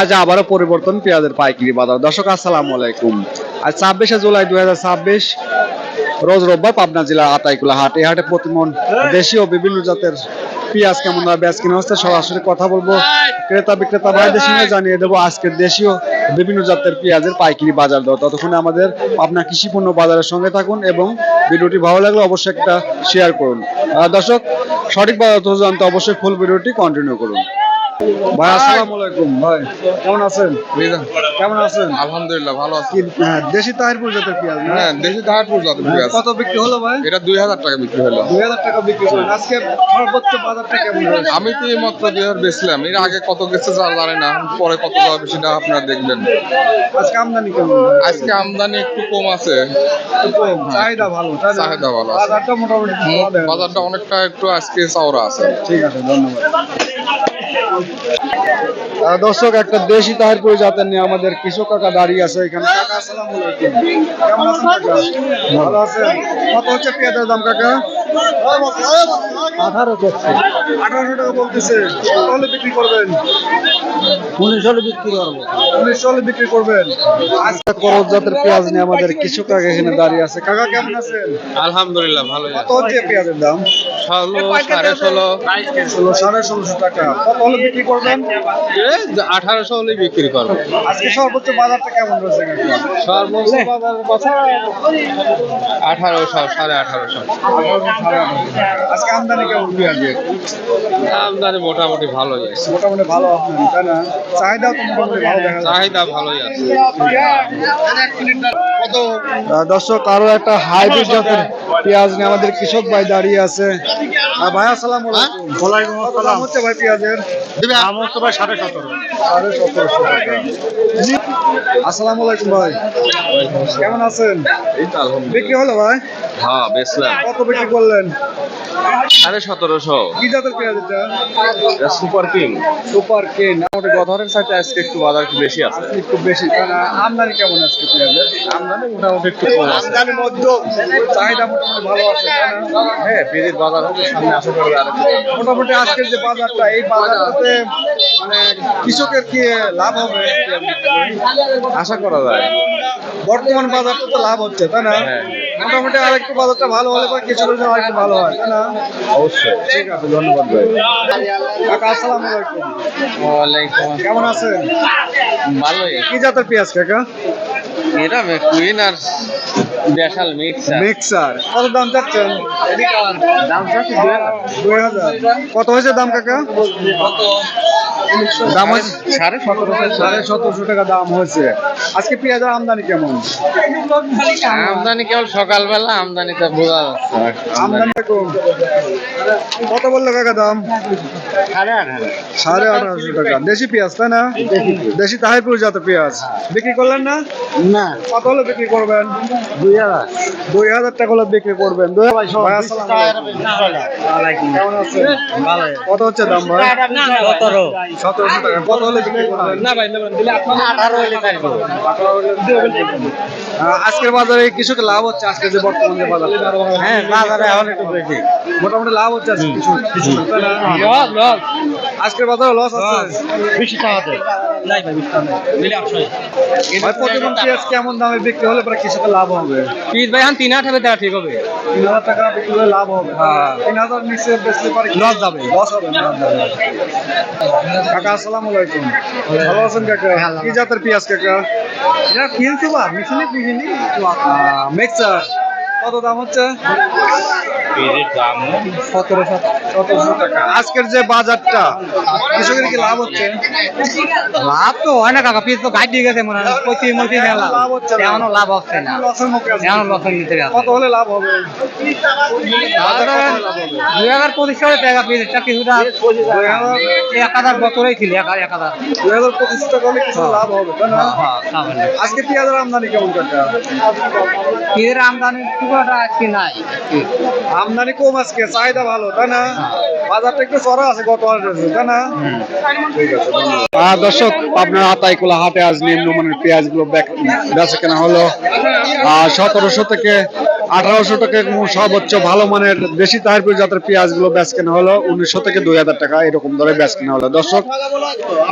আজ আবারও পরিবর্তন পেঁয়াজের পাইকারি বাজার। দর্শক আসসালামু আলাইকুম। আজ 26শে জুলাই 2026 রোজ রোববার পাবনা জেলার আতাইকুলা হাট। এই হাটে প্রতিমন দেশীয় বিভিন্ন জাতের পেঁয়াজ কেমন দামে বেচ কিনা হচ্ছে সরাসরি কথা বলবো ক্রেতা বিক্রেতা ভাইদের সঙ্গে, জানিয়ে দেবো আজকের দেশীয় বিভিন্ন জাতের পেঁয়াজের পাইকারি বাজার দর। ততক্ষণে আমাদের পাবনা কৃষি পণ্য বাজারের সঙ্গে থাকুন এবং ভিডিওটি ভালো লাগলে অবশ্যই একটা শেয়ার করুন। দর্শক সঠিক বাজার তথ্য জানতে অবশ্যই ফুল ভিডিওটি কন্টিনিউ করুন। ভাই আসসালামু আলাইকুম। ভাই কেমন আছেন? কেমন আছেন? আলহামদুলিল্লাহ ভালো আছি। দেশি তাহিরপুর জাতের পেঁয়াজ না? হ্যাঁ, দেশি তাহিরপুর জাতের পেঁয়াজ। কত বিক্রি হলো ভাই? এটা 2000 টাকা বিক্রি হলো। 2000 টাকা বিক্রি করলেন। আজকে সর্বোচ্চ বাজারটা কেমন হয়েছে? আমি তো এই মাত্র 2000 বেচলাম। এর আগে কত গেছে জানি না, পরে কত যাবে সেটা আপনারা দেখবেন। আজকে আমদানি কেমন? আজকে আমদানি একটু কম আছে, কম, চাহিদা ভালো, তাই না? চাহিদা ভালো আছে। বাজারটা মোটামুটি ভালো দেখা বাজারটা অনেকটা একটু আজকে চওড়া আছে। ঠিক আছে, ধন্যবাদ। দর্শক একটা দেশি তাহিরপুর জাতের নিয়ে আমাদের কৃষক কাকা দাঁড়িয়ে আছে এখানে। কাকা আসসালামু আলাইকুম। কেমন আছেন কাকা? ভালো আছেন? কত হচ্ছে পেঁয়াজের দাম কাকা? 1800 টাকা বলতেছে। কত হলে বিক্রি করবেন? 19 হলে বিক্রি করবো। 19 হলে বিক্রি করবেন। আজকে করজ জাতের পেঁয়াজ নিয়ে আমাদের কৃষক কাকা এখানে দাঁড়িয়ে আছে। কাকা কেমন আছেন? আলহামদুলিল্লাহ ভালো কত হচ্ছে পেঁয়াজের দাম? 16,500 টাকা। কত হলে বিক্রি করবেন? 1800 হলে বিক্রি করবো। আজকে সর্বোচ্চ বাজারটা কেমন রয়েছে কাকা? সর্বোচ্চ বাজার কথা 1800 1850। আজকে আমদানি কেমন পেঁয়াজের? আমদানি মোটামুটি ভালোই আছে। মোটামুটি ভালো আমদানি, তাই না? চাহিদা তো মোটামুটি ভালো দেখা যায়। চাহিদা ভালোই আছে। দর্শক আরো একটা হাইব্রিড জাতের পেঁয়াজ নিয়ে আমাদের কৃষক ভাই দাঁড়িয়ে আছে। ভাই আসসালামু আলাইকুম। ওয়ালাইকুম আসসালাম। হচ্ছে ভাই পেঁয়াজের দাম হচ্ছে ভাই 1750। 1750 টাকা। আসসালামু আলাইকুম ভাই, কেমন আছেন? এই তো আলহামদুলিল্লাহ। বিক্রি হলো ভাই? হ্যাঁ বেচলাম। কত বিক্রি করলেন? 1750। কি জাতের পেঁয়াজ এটা? Super king. সুপার কেন। আমাদের গতরের সাথে আজকে একটু বাজার একটু বেশি আছে। একটু বেশি, তাই না? আমদানি কেমন আজকে পেঁয়াজের? আমদানি মোটামুটি একটু কম আছে। আমদানি মধ্যম, চাহিদা মোটামুটি ভালো আছে, তাই না? হ্যাঁ পেঁয়াজের বাজার হচ্ছে সামনে আশা করি আর মোটামুটি আজকের যে বাজারটা, এই বাজারটাতে মানে কৃষকের কি লাভ হবে? আশা করা যায়। বর্তমান বাজারটা তো লাভ হচ্ছে, তাই না? হ্যাঁ। মোটামুটি আরেকটু বাজারটা ভালো হলে পরে কৃষকের জন্য আরেকটু ভালো হয়, তাই না? অবশ্যই। ঠিক আছে, ধন্যবাদ ভাই। কাকা আসসালামু আলাইকুম। ওয়ালাইকুম কেমন আছেন? ভালোই। কি জাতের পেঁয়াজ কাকা? এটা কুইন আর দেশাল মিক্সার। মিক্সার। কত দাম চাচ্ছেন? দাম চাচ্ছি 2000। কত হয়েছে দাম কাকা? দাম হয়েছে 1750 টাকা দাম হয়েছে। আজকে পেঁয়াজের আমদানি কেমন? আমদানি কেবল সকালবেলা আমদানিতে বোঝা যাচ্ছে। আমদানি কম। কত বললো কাকা দাম? 1850 টাকা। দেশি পেঁয়াজ, তাই না? দেশি তাহিরপুর জাতের পেঁয়াজ। বিক্রি করলেন না? না কত হলে বিক্রি করবেন? 2000 টাকা হলে বিক্রি করবেন। ভাই আসসালামু আলাইকুম। কেমন আছেন? কত হচ্ছে দাম ভাই? 1700 টাকা। কত হলে বিক্রি করবেন? না ভাই 18 হলে পারবো। আজকের বাজারে কৃষকের লাভ হচ্ছে? আজকে যে বর্তমান যে বাজার, হ্যাঁ বাজারে এখন একটু বেশি। মোটামুটি লাভ হচ্ছে আজকে কৃষকের, তাই না? আজকের বাজারে লস আছে? বেশি টাকাতে নাই ভাই 20 টাকা দিলে 800। ভাই প্রতিমন পেঁয়াজ কেমন দামে বিক্রি হলে পরে কৃষকের লাভ হবে? পিস ভাই এখন 3000 টাকা দেওয়া ঠিক হবে। 3000 টাকা বিক্রি হলে লাভ হবে। 3000 নিচে বেচলে পরে লস যাবে। লস হবে না। কাকা আসসালামু আলাইকুম। ভালো আছেন কাকা? কি জাতের পেঁয়াজ কাকা? এটা কিনছি বা মেশিনে কিনি। মিক্সার। কত দাম হচ্ছে? এর দাম 1700 টাকা। আজকের যে বাজারটা কৃষকের কি লাভ হচ্ছে? লাভ তো হয় না কাকা, পিস তো গাইড দিয়ে গেছে মনে হয় পঁচিশ মতি লাভ হচ্ছে না। এখনো লাভ হচ্ছে না। লসের মুখে আছে। এখনো লসের নিচে আছে। কত হলে লাভ হবে? 2025 টাকা পিস এটা কিছুটা 1000 বছরেই ছিল 1000 2025 টাকা হলে কিছু লাভ হবে, তাই না? আজকে পেঁয়াজের আমদানি কেমন কাকা? এর আমদানি খুব একটা আজকে নাই। আমদানি কম আজকে, চাহিদা ভালো, তাই না? বাজারটা একটু চড়া আছে গত হাটে, তাই না? ঠিক আছে, ধন্যবাদ। দর্শক আপনার আতাইকুলা হাটে আজ নিম্নমানের পেঁয়াজ গুলো বেচা কেনা হলো 1700 থেকে 1800 টাকা এবং সর্বোচ্চ ভালো মানের দেশি তাহিরপুর জাতের পেঁয়াজ গুলো বেচ কেনা হলো 1900 থেকে 2000 টাকা এরকম দরে বেচ কেনা হলো। দর্শক,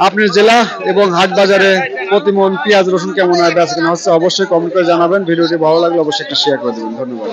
আপনি জেলা এবং হাট বাজারে প্রতি মন পেঁয়াজ রসুন কেমন হয় বেচ কেনা হচ্ছে অবশ্যই কমেন্ট করে জানাবেন। ভিডিওটি ভালো লাগলে অবশ্যই একটা শেয়ার করে দেবেন। ধন্যবাদ।